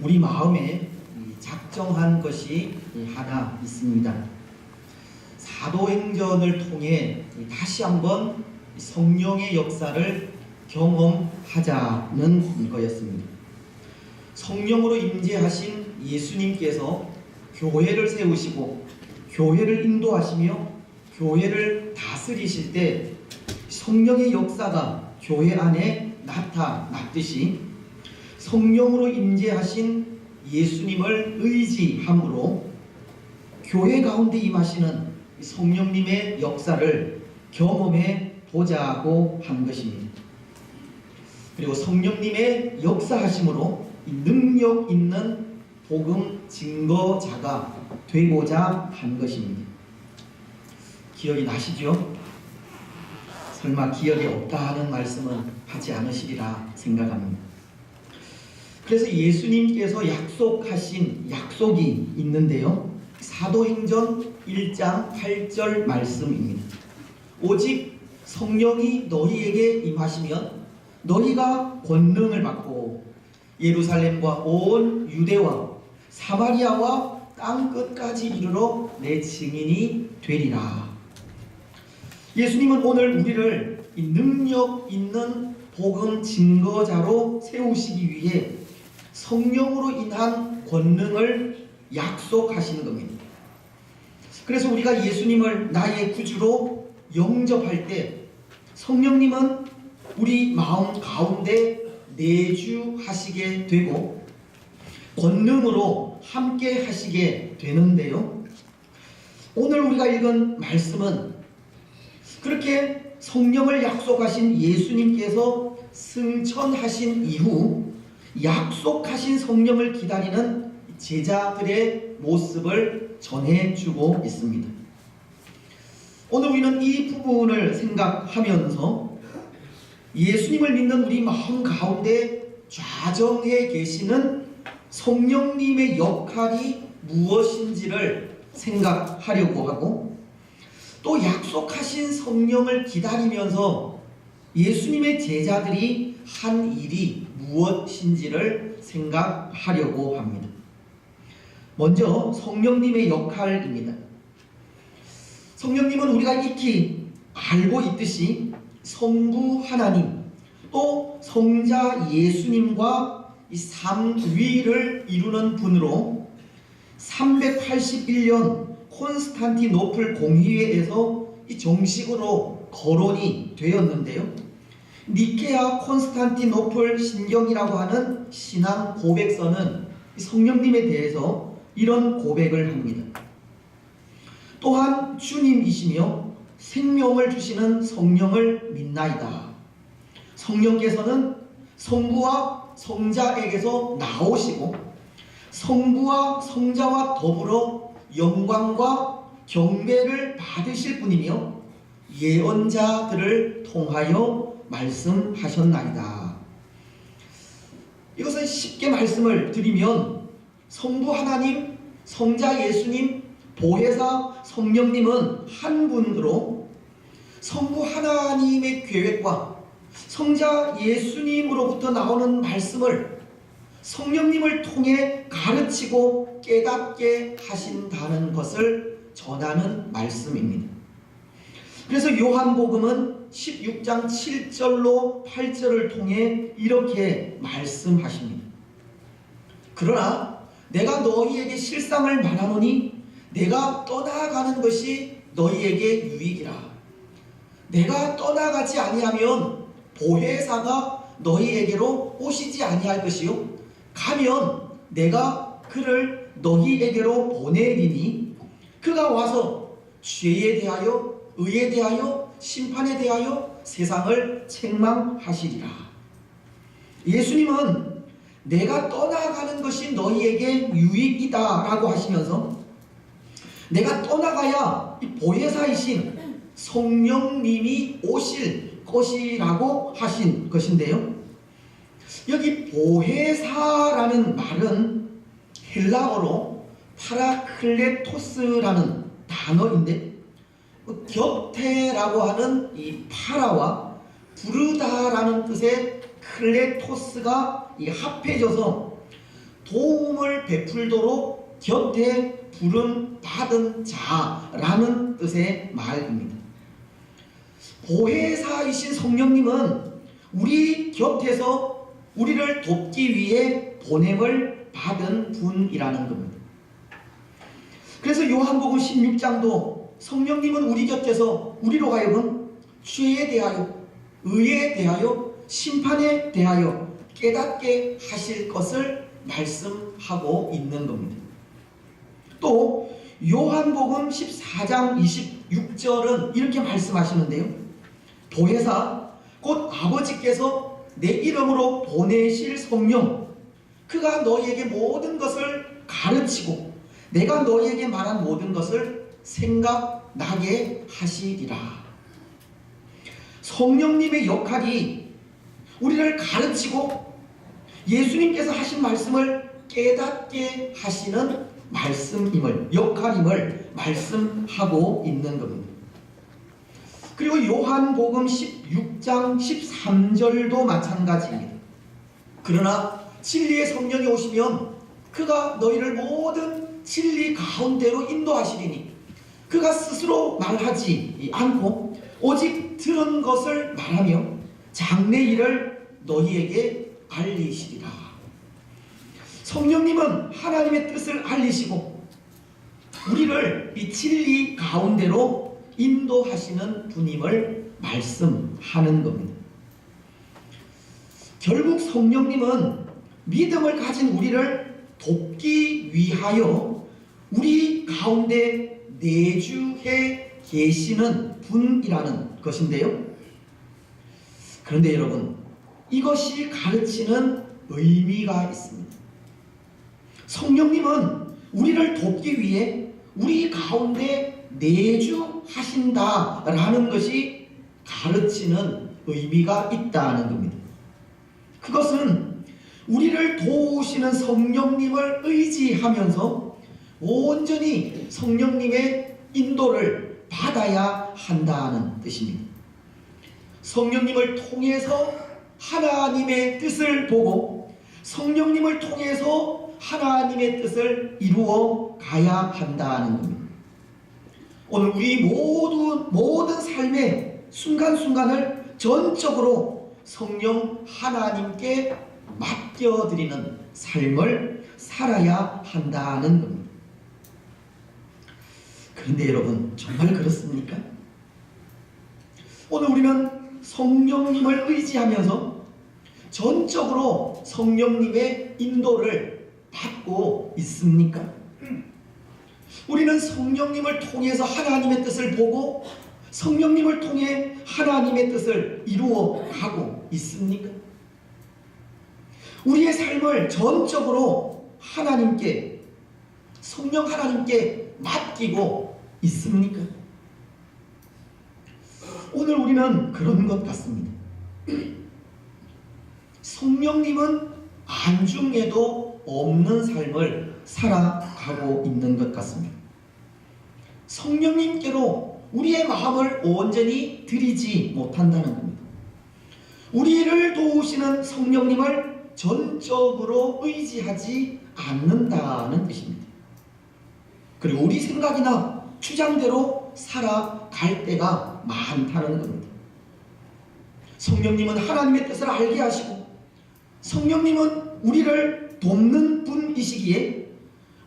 우리 마음에 작정한 것이 하나 있습니다. 사도행전을 통해 다시 한번 성령의 역사를 경험하자는 거였습니다. 성령으로 임재하신 예수님께서 교회를 세우시고 교회를 인도하시며 교회를 다스리실 때 성령의 역사가 교회 안에 나타났듯이 성령으로 임재하신 예수님을 의지함으로 교회 가운데 임하시는 성령님의 역사를 경험해 보자고 한 것입니다. 그리고 성령님의 역사하심으로 능력 있는 복음 증거자가 되고자 한 것입니다. 기억이 나시죠? 설마 기억이 없다 하는 말씀은 하지 않으시리라 생각합니다. 그래서 예수님께서 약속하신 약속이 있는데요. 사도행전 1장 8절 말씀입니다. 오직 성령이 너희에게 임하시면 너희가 권능을 받고 예루살렘과 온 유대와 사마리아와 땅 끝까지 이르러 내 증인이 되리라. 예수님은 오늘 우리를 이 능력 있는 복음 증거자로 세우시기 위해 성령으로 인한 권능을 약속하시는 겁니다. 그래서 우리가 예수님을 나의 구주로 영접할 때 성령님은 우리 마음 가운데 내주하시게 되고 권능으로 함께 하시게 되는데요. 오늘 우리가 읽은 말씀은 그렇게 성령을 약속하신 예수님께서 승천하신 이후 약속하신 성령을 기다리는 제자들의 모습을 전해주고 있습니다. 오늘 우리는 이 부분을 생각하면서 예수님을 믿는 우리 마음 가운데 좌정해 계시는 성령님의 역할이 무엇인지를 생각하려고 하고, 또 약속하신 성령을 기다리면서 예수님의 제자들이 한 일이 무엇인지를 생각하려고 합니다. 먼저 성령님의 역할입니다. 성령님은 우리가 익히 알고 있듯이 성부 하나님 또 성자 예수님과 이 삼위를 이루는 분으로 381년 콘스탄티노플 공의회에서 정식으로 거론이 되었는데요. 니케아 콘스탄티노플 신경이라고 하는 신앙 고백서는 성령님에 대해서 이런 고백을 합니다. 또한 주님이시며 생명을 주시는 성령을 믿나이다. 성령께서는 성부와 성자에게서 나오시고 성부와 성자와 더불어 영광과 경배를 받으실 분이며 예언자들을 통하여 말씀하셨나이다. 이것은 쉽게 말씀을 드리면 성부 하나님, 성자 예수님, 보혜사 성령님은 한 분으로 성부 하나님의 계획과 성자 예수님으로부터 나오는 말씀을 성령님을 통해 가르치고 깨닫게 하신다는 것을 전하는 말씀입니다. 그래서 요한복음은 16장 7절로 8절을 통해 이렇게 말씀하십니다. 그러나 내가 너희에게 실상을 말하노니 내가 떠나가는 것이 너희에게 유익이라. 내가 떠나가지 아니하면 보혜사가 너희에게로 오시지 아니할 것이요 가면 내가 그를 너희에게로 보내리니 그가 와서 죄에 대하여 의에 대하여 심판에 대하여 세상을 책망하시리라. 예수님은 내가 떠나가는 것이 너희에게 유익이다 라고 하시면서 내가 떠나가야 이 보혜사이신 성령님이 오실 것이라고 하신 것인데요. 여기 보혜사라는 말은 헬라어로 파라클레토스라는 단어인데 곁에라고 하는 이 파라와 부르다라는 뜻의 클레토스가 합해져서 도움을 베풀도록 곁에 부름 받은 자라는 뜻의 말입니다. 보혜사이신 성령님은 우리 곁에서 우리를 돕기 위해 보냄을 받은 분이라는 겁니다. 그래서 요한복음 16장도 성령님은 우리 곁에서 우리로 하여금 죄에 대하여, 의에 대하여, 심판에 대하여 깨닫게 하실 것을 말씀하고 있는 겁니다. 또 요한복음 14장 26절은 이렇게 말씀하시는데요. 보혜사 곧 아버지께서 내 이름으로 보내실 성령, 그가 너희에게 모든 것을 가르치고 내가 너희에게 말한 모든 것을 생각나게 하시리라. 성령님의 역할이 우리를 가르치고 예수님께서 하신 말씀을 깨닫게 하시는 역할임을 말씀하고 있는 겁니다. 그리고 요한복음 16장 13절도 마찬가지입니다. 그러나 진리의 성령이 오시면 그가 너희를 모든 진리 가운데로 인도하시리니 그가 스스로 말하지 않고 오직 들은 것을 말하며 장래 일을 너희에게 알리시리라. 성령님은 하나님의 뜻을 알리시고 우리를 이 진리 가운데로 인도하시는 분임을 말씀하는 겁니다. 결국 성령님은 믿음을 가진 우리를 돕기 위하여 우리 가운데 내주해 계시는 분이라는 것인데요. 그런데 여러분, 이것이 가르치는 의미가 있습니다. 성령님은 우리를 돕기 위해 우리 가운데 내주하신다라는 것이 가르치는 의미가 있다는 겁니다. 그것은 우리를 도우시는 성령님을 의지하면서 온전히 성령님의 인도를 받아야 한다는 뜻입니다. 성령님을 통해서 하나님의 뜻을 보고 성령님을 통해서 하나님의 뜻을 이루어 가야 한다는 겁니다. 오늘 우리 모든 삶의 순간순간을 전적으로 성령 하나님께 맡겨드리는 삶을 살아야 한다는 겁니다. 그런데 여러분, 정말 그렇습니까? 오늘 우리는 성령님을 의지하면서 전적으로 성령님의 인도를 받고 있습니까? 우리는 성령님을 통해서 하나님의 뜻을 보고 성령님을 통해 하나님의 뜻을 이루어 가고 있습니까? 우리의 삶을 전적으로 하나님께, 성령 하나님께 맡기고 있습니까? 오늘 우리는 그런 것 같습니다. 성령님은 안중에도 없는 삶을 살아가고 있는 것 같습니다. 성령님께로 우리의 마음을 온전히 드리지 못한다는 겁니다. 우리를 도우시는 성령님을 전적으로 의지하지 않는다는 뜻입니다. 그리고 우리 생각이나 주장대로 살아갈 때가 많다는 겁니다. 성령님은 하나님의 뜻을 알게 하시고 성령님은 우리를 돕는 분이시기에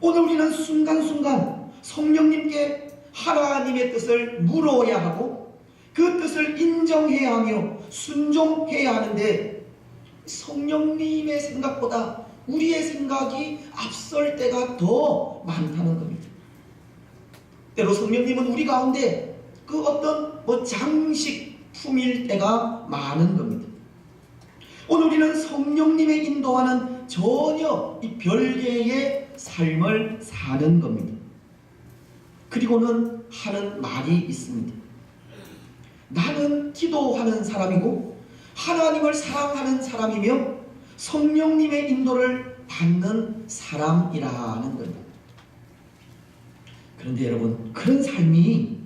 오늘 우리는 순간순간 성령님께 하나님의 뜻을 물어야 하고 그 뜻을 인정해야 하며 순종해야 하는데 성령님의 생각보다 우리의 생각이 앞설 때가 더 많다는 겁니다. 때로 성령님은 우리 가운데 그 어떤 장식품일 때가 많은 겁니다. 오늘 우리는 성령님의 인도와는 전혀 이 별개의 삶을 사는 겁니다. 그리고는 하는 말이 있습니다. 나는 기도하는 사람이고 하나님을 사랑하는 사람이며 성령님의 인도를 받는 사람이라는 겁니다. 그런데 여러분, 그런 삶이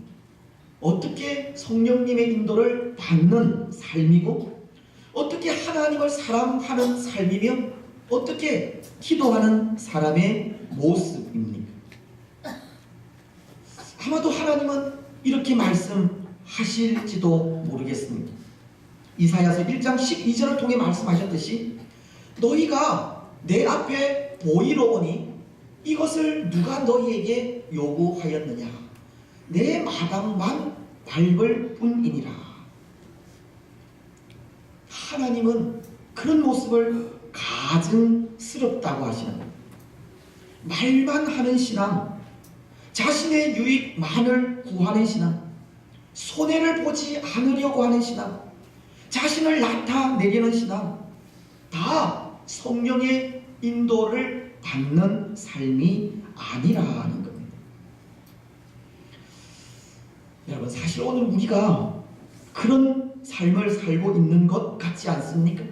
어떻게 성령님의 인도를 받는 삶이고 어떻게 하나님을 사랑하는 삶이며 어떻게 기도하는 사람의 모습입니까? 아마도 하나님은 이렇게 말씀하실지도 모르겠습니다. 이사야서 1장 12절을 통해 말씀하셨듯이 너희가 내 앞에 보이러 오니 이것을 누가 너희에게 요구하였느냐? 내 마당만 밟을 뿐이니라. 하나님은 그런 모습을 가증스럽다고 하시는 거예요. 말만 하는 신앙, 자신의 유익만을 구하는 신앙, 손해를 보지 않으려고 하는 신앙, 자신을 나타내려는 신앙, 다 성령의 인도를 받는 삶이 아니라는 겁니다. 여러분, 사실 오늘 우리가 그런 삶을 살고 있는 것 같지 않습니까?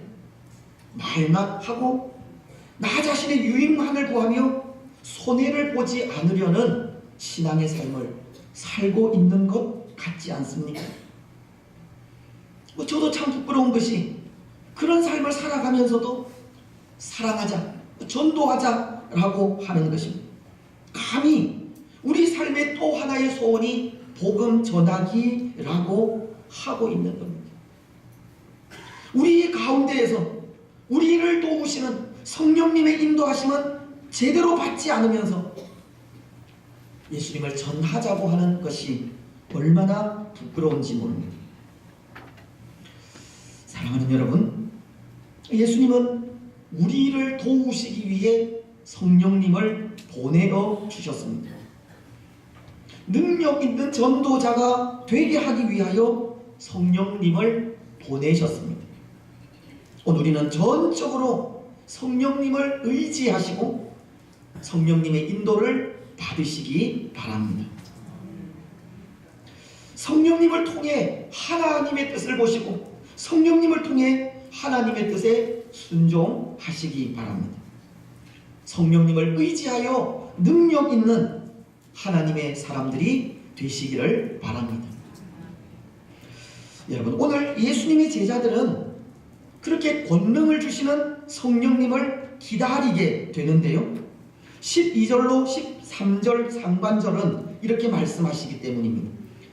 말만 하고 나 자신의 유익만을 구하며 손해를 보지 않으려는 신앙의 삶을 살고 있는 것 같지 않습니까? 저도 참 부끄러운 것이 그런 삶을 살아가면서도 사랑하자, 전도하자라고 하는 것입니다. 감히 우리 삶의 또 하나의 소원이 복음 전하기라고 하고 있는 겁니다. 우리 가운데에서 우리를 도우시는 성령님의 인도하심은 제대로 받지 않으면서 예수님을 전하자고 하는 것이 얼마나 부끄러운지 모릅니다. 사랑하는 여러분, 예수님은 우리를 도우시기 위해 성령님을 보내어 주셨습니다. 능력 있는 전도자가 되게 하기 위하여 성령님을 보내셨습니다. 오늘 우리는 전적으로 성령님을 의지하시고 성령님의 인도를 받으시기 바랍니다. 성령님을 통해 하나님의 뜻을 보시고 성령님을 통해 하나님의 뜻에 순종하시기 바랍니다. 성령님을 의지하여 능력 있는 하나님의 사람들이 되시기를 바랍니다. 여러분, 오늘 예수님의 제자들은 그렇게 권능을 주시는 성령님을 기다리게 되는데요, 12절로 13절 상반절은 이렇게 말씀하시기 때문입니다.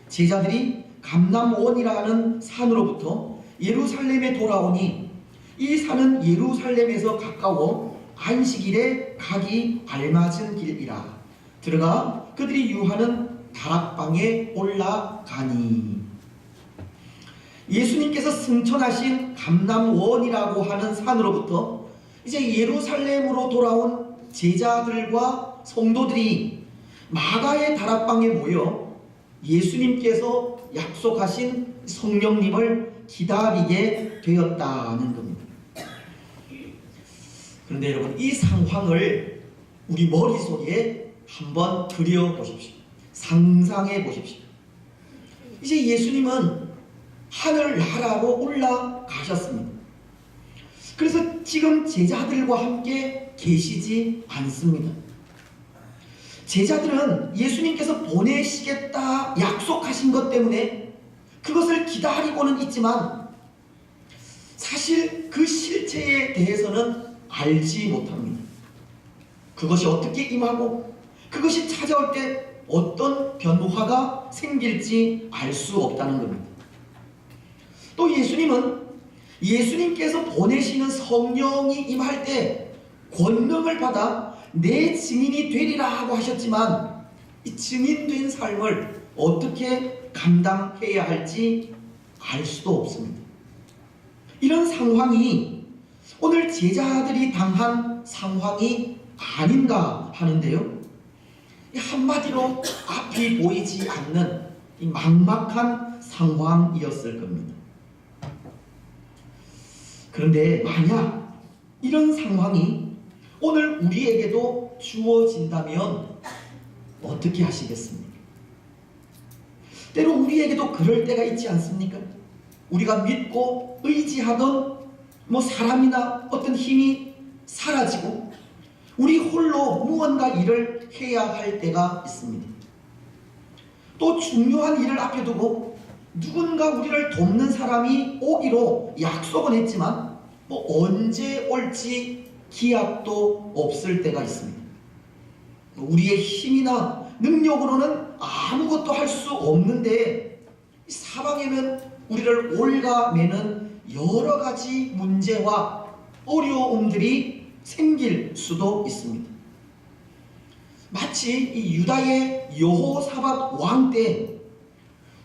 제자들이 감람원이라 하는 산으로부터 예루살렘에 돌아오니 이 산은 예루살렘에서 가까워 안식일에 가기 알맞은 길이라. 들어가 그들이 유하는 다락방에 올라가니. 예수님께서 승천하신 감람원이라고 하는 산으로부터 이제 예루살렘으로 돌아온 제자들과 성도들이 마가의 다락방에 모여 예수님께서 약속하신 성령님을 기다리게 되었다는 겁니다. 그런데 여러분, 이 상황을 우리 머릿속에 한번 그려보십시오. 상상해 보십시오. 이제 예수님은 하늘 나라로 올라가셨습니다. 그래서 지금 제자들과 함께 계시지 않습니다. 제자들은 예수님께서 보내시겠다 약속하신 것 때문에 그것을 기다리고는 있지만 사실 그 실체에 대해서는 알지 못합니다. 그것이 어떻게 임하고 그것이 찾아올 때 어떤 변화가 생길지 알 수 없다는 겁니다. 또 예수님은 예수님께서 보내시는 성령이 임할 때 권능을 받아 내 증인이 되리라 하고 하셨지만 이 증인된 삶을 어떻게 감당해야 할지 알 수도 없습니다. 이런 상황이 오늘 제자들이 당한 상황이 아닌가 하는데요, 한마디로 앞이 보이지 않는 이 막막한 상황이었을 겁니다. 그런데 만약 이런 상황이 오늘 우리에게도 주어진다면 어떻게 하시겠습니까? 때로 우리에게도 그럴 때가 있지 않습니까? 우리가 믿고 의지하던 사람이나 어떤 힘이 사라지고 우리 홀로 무언가 일을 해야 할 때가 있습니다. 또 중요한 일을 앞에 두고 누군가 우리를 돕는 사람이 오기로 약속은 했지만 언제 올지 기약도 없을 때가 있습니다. 우리의 힘이나 능력으로는 아무것도 할 수 없는데 사방에는 우리를 올가매는 여러 가지 문제와 어려움들이 생길 수도 있습니다. 마치 이 유다의 여호사밧 왕 때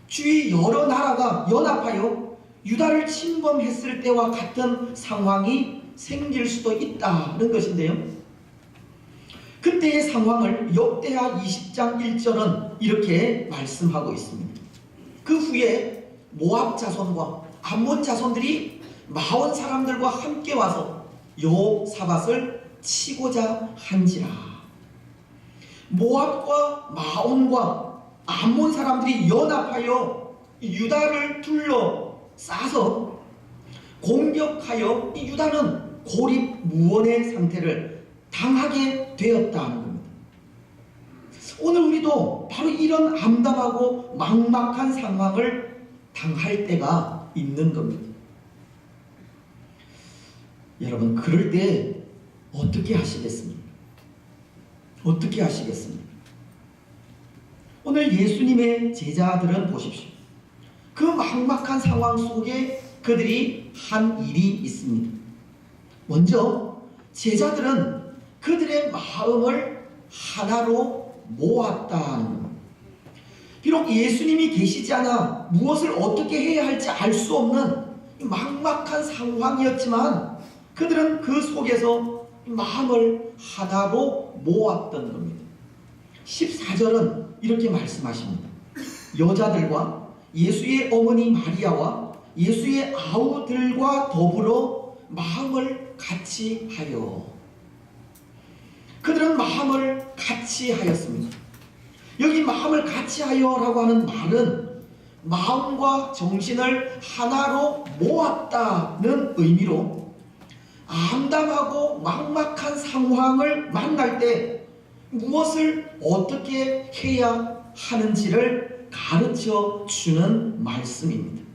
주위 여러 나라가 연합하여 유다를 침범했을 때와 같은 상황이 생길 수도 있다는 것인데요. 그때의 상황을 역대하 20장 1절은 이렇게 말씀하고 있습니다. 그 후에 모압 자손과 암몬 자손들이 마온 사람들과 함께 와서 여호사밧을 치고자 한지라. 모압과 마온과 암몬 사람들이 연합하여 유다를 둘러싸서 공격하여 이 유다는 고립무원의 상태를 당하게 되었다는 겁니다. 오늘 우리도 바로 이런 암담하고 막막한 상황을 당할 때가 있는 겁니다. 여러분, 그럴 때 어떻게 하시겠습니까? 어떻게 하시겠습니까? 오늘 예수님의 제자들은 보십시오. 그 막막한 상황 속에 그들이 한 일이 있습니다. 먼저 제자들은 그들의 마음을 하나로 모았다는 겁니다. 비록 예수님이 계시지 않아 무엇을 어떻게 해야 할지 알 수 없는 막막한 상황이었지만 그들은 그 속에서 마음을 하나로 모았던 겁니다. 14절은 이렇게 말씀하십니다. 여자들과 예수의 어머니 마리아와 예수의 아우들과 더불어 마음을 같이 하여. 그들은 마음을 같이 하였습니다. 여기 마음을 같이 하여라고 하는 말은 마음과 정신을 하나로 모았다는 의미로 암담하고 막막한 상황을 만날 때 무엇을 어떻게 해야 하는지를 가르쳐 주는 말씀입니다.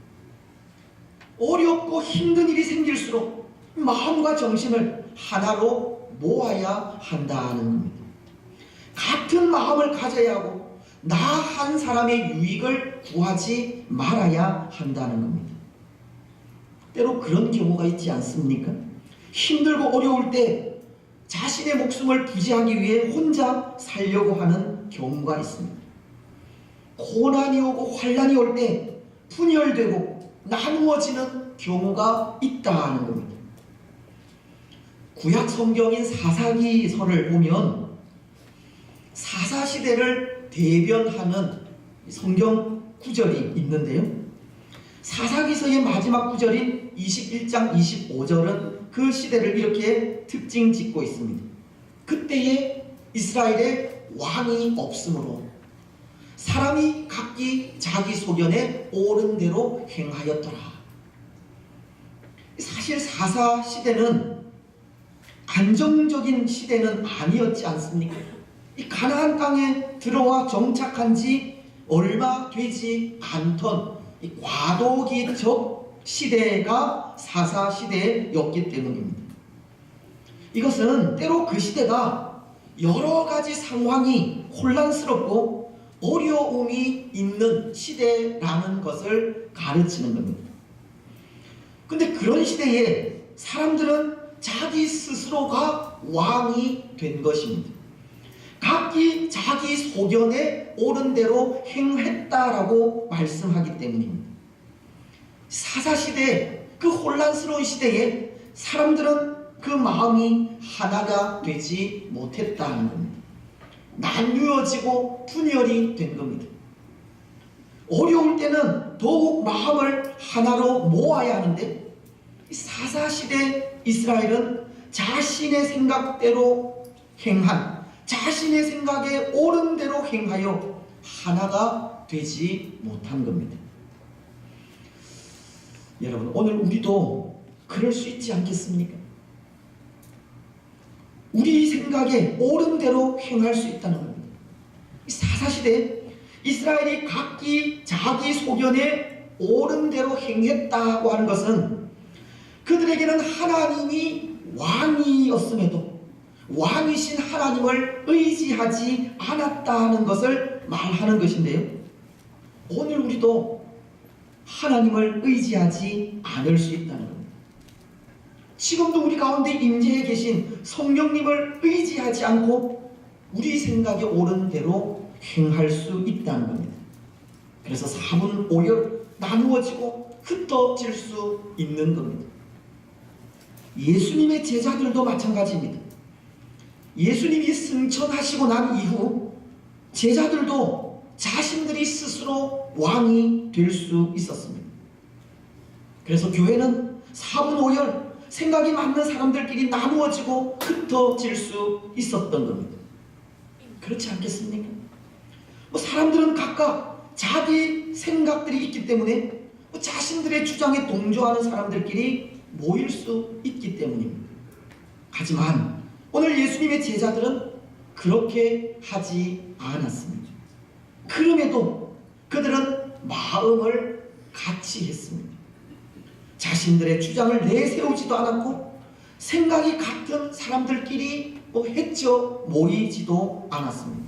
어렵고 힘든 일이 생길수록 마음과 정신을 하나로 모아야 한다는 겁니다. 같은 마음을 가져야 하고 나 한 사람의 유익을 구하지 말아야 한다는 겁니다. 때로 그런 경우가 있지 않습니까? 힘들고 어려울 때 자신의 목숨을 부지하기 위해 혼자 살려고 하는 경우가 있습니다. 고난이 오고 환난이 올 때 분열되고 나누어지는 경우가 있다는 겁니다. 구약 성경인 사사기서를 보면 사사시대를 대변하는 성경 구절이 있는데요. 사사기서의 마지막 구절인 21장 25절은 그 시대를 이렇게 특징 짓고 있습니다. 그때에 이스라엘에 왕이 없으므로 사람이 각기 자기 소견에 옳은 대로 행하였더라. 사실 사사시대는 안정적인 시대는 아니었지 않습니까? 이 가나안 땅에 들어와 정착한 지 얼마 되지 않던 이 과도기적 시대가 사사시대였기 때문입니다. 이것은 때로 그 시대가 여러 가지 상황이 혼란스럽고 어려움이 있는 시대라는 것을 가르치는 겁니다. 근데 그런 시대에 사람들은 자기 스스로가 왕이 된 것입니다. 각기 자기 소견에 옳은 대로 행했다라고 말씀하기 때문입니다. 사사시대, 그 혼란스러운 시대에 사람들은 그 마음이 하나가 되지 못했다는 겁니다. 나뉘어지고 분열이 된 겁니다. 어려울 때는 더욱 마음을 하나로 모아야 하는데 사사시대 이스라엘은 자신의 생각대로 행한, 자신의 생각에 옳은 대로 행하여 하나가 되지 못한 겁니다. 여러분, 오늘 우리도 그럴 수 있지 않겠습니까? 우리 생각에 옳은 대로 행할 수 있다는 겁니다. 사사시대 이스라엘이 각기 자기 소견에 옳은 대로 행했다고 하는 것은 그들에게는 하나님이 왕이었음에도 왕이신 하나님을 의지하지 않았다는 것을 말하는 것인데요. 오늘 우리도 하나님을 의지하지 않을 수 있다는 겁니다. 지금도 우리 가운데 임재해 계신 성령님을 의지하지 않고 우리 생각에 옳은 대로 행할 수 있다는 겁니다. 그래서 4분 5열 나누어지고 흩어질 수 있는 겁니다. 예수님의 제자들도 마찬가지입니다. 예수님이 승천하시고 난 이후 제자들도 자신들이 스스로 왕이 될 수 있었습니다. 그래서 교회는 4분 5열 생각이 맞는 사람들끼리 나누어지고 흩어질 수 있었던 겁니다. 그렇지 않겠습니까? 사람들은 각각 자기 생각들이 있기 때문에 자신들의 주장에 동조하는 사람들끼리 모일 수 있기 때문입니다. 하지만 오늘 예수님의 제자들은 그렇게 하지 않았습니다. 그럼에도 그들은 마음을 같이 했습니다. 자신들의 주장을 내세우지도 않았고 생각이 같은 사람들끼리 헤쳐 모이지도 않았습니다.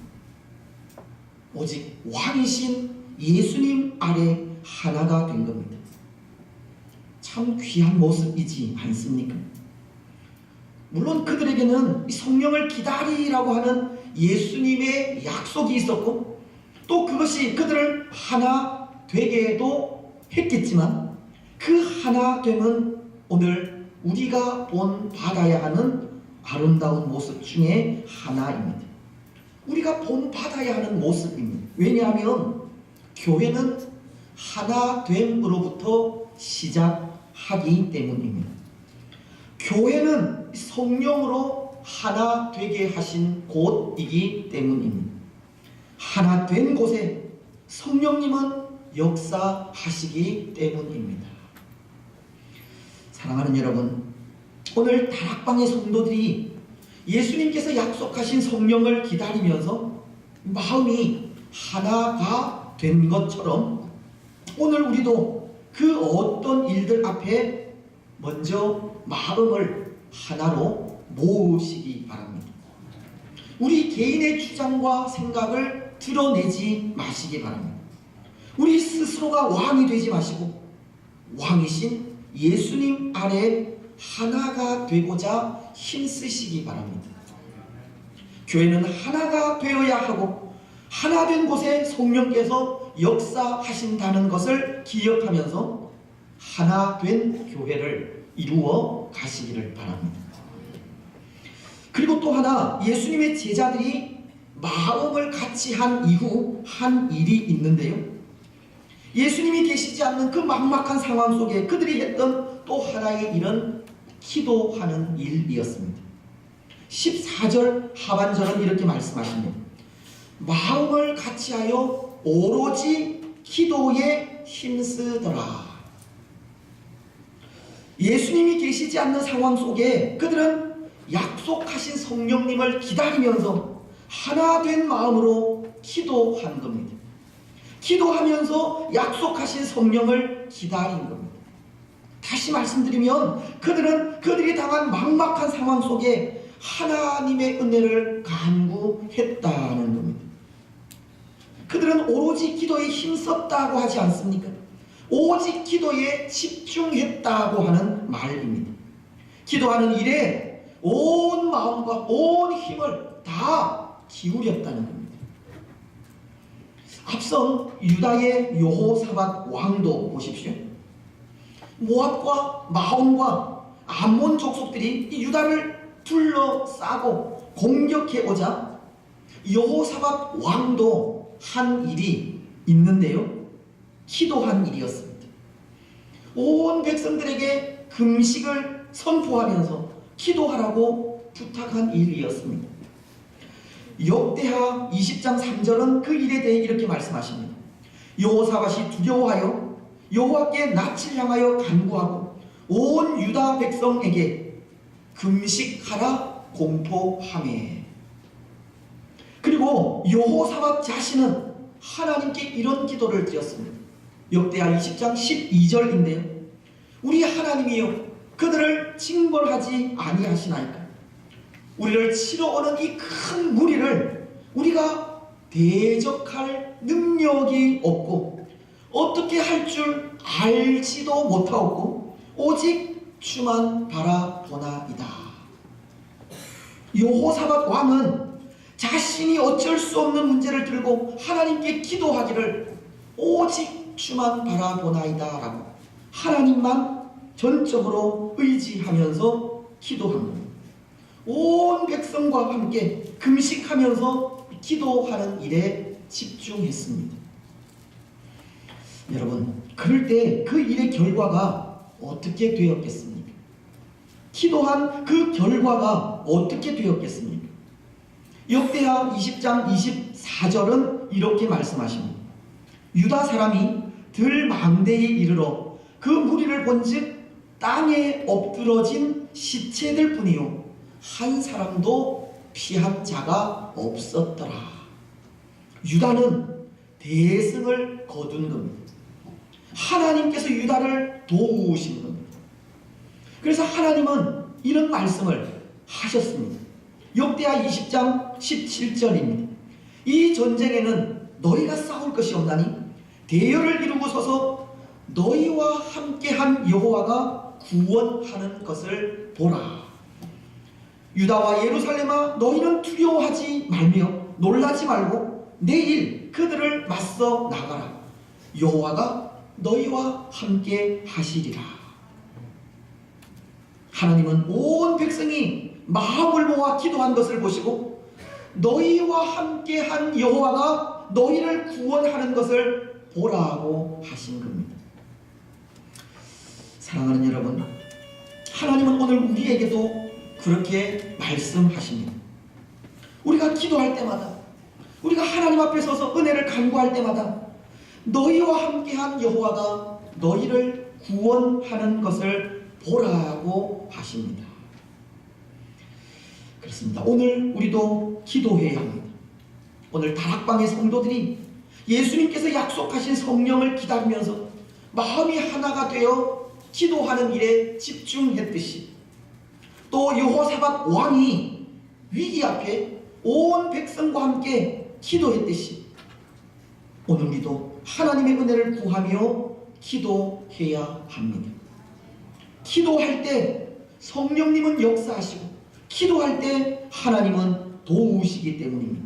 오직 왕이신 예수님 아래 하나가 된 겁니다. 참 귀한 모습이지 않습니까? 물론 그들에게는 성령을 기다리라고 하는 예수님의 약속이 있었고 또 그것이 그들을 하나 되게도 했겠지만 그 하나됨은 오늘 우리가 본받아야 하는 아름다운 모습 중에 하나입니다. 우리가 본받아야 하는 모습입니다. 왜냐하면 교회는 하나됨으로부터 시작하기 때문입니다. 교회는 성령으로 하나 되게 하신 곳이기 때문입니다. 하나 된 곳에 성령님은 역사하시기 때문입니다. 사랑하는 여러분, 오늘 다락방의 성도들이 예수님께서 약속하신 성령을 기다리면서 마음이 하나가 된 것처럼 오늘 우리도 그 어떤 일들 앞에 먼저 마음을 하나로 모으시기 바랍니다. 우리 개인의 주장과 생각을 드러내지 마시기 바랍니다. 우리 스스로가 왕이 되지 마시고 왕이신 예수님 아래 하나가 되고자 힘쓰시기 바랍니다. 교회는 하나가 되어야 하고 하나 된 곳에 성령께서 역사하신다는 것을 기억하면서 하나 된 교회를 이루어 가시기를 바랍니다. 그리고 또 하나, 예수님의 제자들이 마음을 같이 한 이후 한 일이 있는데요. 예수님이 계시지 않는 그 막막한 상황 속에 그들이 했던 또 하나의 일은 기도하는 일이었습니다. 14절 하반절은 이렇게 말씀하십니다. 마음을 같이하여 오로지 기도에 힘쓰더라. 예수님이 계시지 않는 상황 속에 그들은 약속하신 성령님을 기다리면서 하나 된 마음으로 기도한 겁니다. 기도하면서 약속하신 성령을 기다린 겁니다. 다시 말씀드리면 그들은 그들이 당한 막막한 상황 속에 하나님의 은혜를 간구했다는 겁니다. 그들은 오로지 기도에 힘썼다고 하지 않습니까? 오직 기도에 집중했다고 하는 말입니다. 기도하는 일에 온 마음과 온 힘을 다 기울였다는 겁니다. 앞선 유다의 여호사밧 왕도 보십시오. 모압과 마온과 암몬 족속들이 이 유다를 둘러싸고 공격해오자 여호사밧 왕도 한 일이 있는데요. 기도한 일이었습니다. 온 백성들에게 금식을 선포하면서 기도하라고 부탁한 일이었습니다. 역대하 20장 3절은 그 일에 대해 이렇게 말씀하십니다. 여호사밧이 두려워하여 여호와께 낯을 향하여 간구하고 온 유다 백성에게 금식하라 공포하매. 그리고 여호사밧 자신은 하나님께 이런 기도를 드렸습니다. 역대하 20장 12절인데요. 우리 하나님이여, 그들을 징벌하지 아니하시나이까? 우리를 치러 오는 이 큰 무리를 우리가 대적할 능력이 없고 어떻게 할 줄 알지도 못하고 오직 주만 바라보나이다. 여호사밧 왕은 자신이 어쩔 수 없는 문제를 들고 하나님께 기도하기를 오직 주만 바라보나이다 라고 하나님만 전적으로 의지하면서 기도한 겁니다. 온 백성과 함께 금식하면서 기도하는 일에 집중했습니다. 여러분, 그럴 때 그 일의 결과가 어떻게 되었겠습니까? 기도한 그 결과가 어떻게 되었겠습니까? 역대하 20장 24절은 이렇게 말씀하십니다. 유다 사람이 들망대에 이르러 그 무리를 본즉 땅에 엎드러진 시체들 뿐이요 한 사람도 피한 자가 없었더라. 유다는 대승을 거둔 겁니다. 하나님께서 유다를 도우신 겁니다. 그래서 하나님은 이런 말씀을 하셨습니다. 역대하 20장 17절입니다. 이 전쟁에는 너희가 싸울 것이 없나니 대열을 이루고 서서 너희와 함께한 여호와가 구원하는 것을 보라. 유다와 예루살렘아, 너희는 두려워하지 말며 놀라지 말고 내일 그들을 맞서 나가라. 여호와가 너희와 함께 하시리라. 하나님은 온 백성이 마음을 모아 기도한 것을 보시고 너희와 함께한 여호와가 너희를 구원하는 것을 보라고 하신 겁니다. 사랑하는 여러분, 하나님은 오늘 우리에게도 그렇게 말씀하십니다. 우리가 기도할 때마다, 우리가 하나님 앞에 서서 은혜를 간구할 때마다 너희와 함께한 여호와가 너희를 구원하는 것을 보라고 하십니다. 그렇습니다. 오늘 우리도 기도해야 합니다. 오늘 다락방의 성도들이 예수님께서 약속하신 성령을 기다리면서 마음이 하나가 되어 기도하는 일에 집중했듯이 또 여호사밧 왕이 위기 앞에 온 백성과 함께 기도했듯이 오늘 우리도 하나님의 은혜를 구하며 기도해야 합니다. 기도할 때 성령님은 역사하시고 기도할 때 하나님은 도우시기 때문입니다.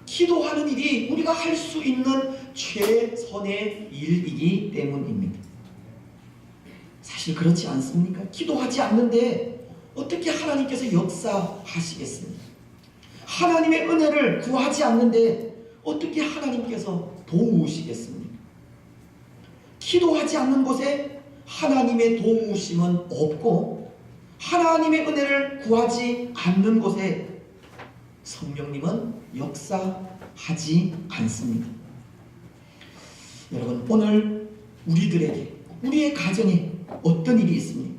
기도하는 일이 우리가 할 수 있는 최선의 일이기 때문입니다. 사실 그렇지 않습니까? 기도하지 않는데 어떻게 하나님께서 역사하시겠습니까? 하나님의 은혜를 구하지 않는데 어떻게 하나님께서 도우시겠습니까? 기도하지 않는 곳에 하나님의 도우심은 없고 하나님의 은혜를 구하지 않는 곳에 성령님은 역사하지 않습니다. 여러분, 오늘 우리들에게, 우리의 가정에 어떤 일이 있습니까?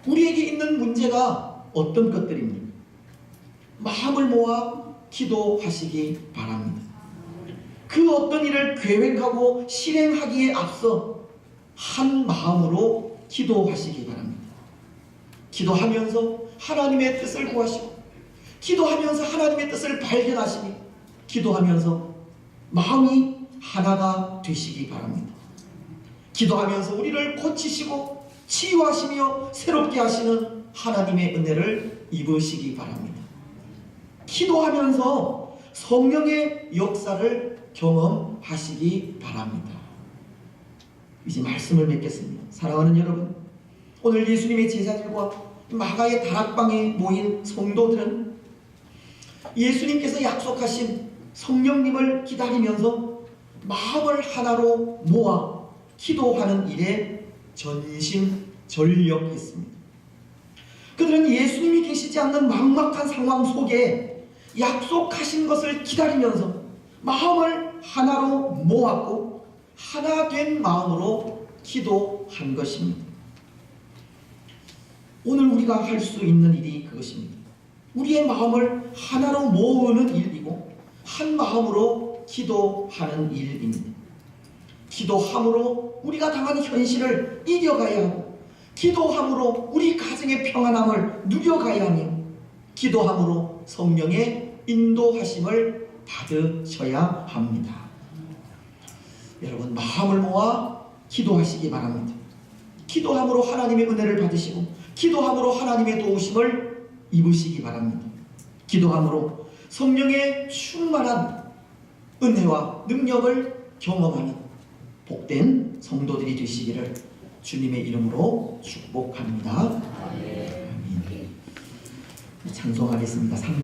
우리에게 있는 문제가 어떤 것들입니까? 마음을 모아 기도하시기 바랍니다. 그 어떤 일을 계획하고 실행하기에 앞서 한 마음으로 기도하시기 바랍니다. 기도하면서 하나님의 뜻을 구하시고 기도하면서 하나님의 뜻을 발견하시니 기도하면서 마음이 하나가 되시기 바랍니다. 기도하면서 우리를 고치시고 치유하시며 새롭게 하시는 하나님의 은혜를 입으시기 바랍니다. 기도하면서 성령의 역사를 경험하시기 바랍니다. 이제 말씀을 맺겠습니다. 사랑하는 여러분, 오늘 예수님의 제자들과 마가의 다락방에 모인 성도들은 예수님께서 약속하신 성령님을 기다리면서 마음을 하나로 모아 기도하는 일에 전심전력했습니다. 그들은 예수님이 계시지 않는 막막한 상황 속에 약속하신 것을 기다리면서 마음을 하나로 모았고 하나 된 마음으로 기도한 것입니다. 오늘 우리가 할 수 있는 일이 그것입니다. 우리의 마음을 하나로 모으는 일이고 한 마음으로 기도하는 일입니다. 기도함으로 우리가 당한 현실을 이겨가야 하고 기도함으로 우리 가정의 평안함을 누려가야 하며 기도함으로 성령의 인도하심을 받으셔야 합니다. 여러분 마음을 모아 기도하시기 바랍니다. 기도함으로 하나님의 은혜를 받으시고 기도함으로 하나님의 도우심을 입으시기 바랍니다. 기도함으로 성령의 충만한 은혜와 능력을 경험하는 복된 성도들이 되시기를 주님의 이름으로 축복합니다. 아멘. 찬송하겠습니다.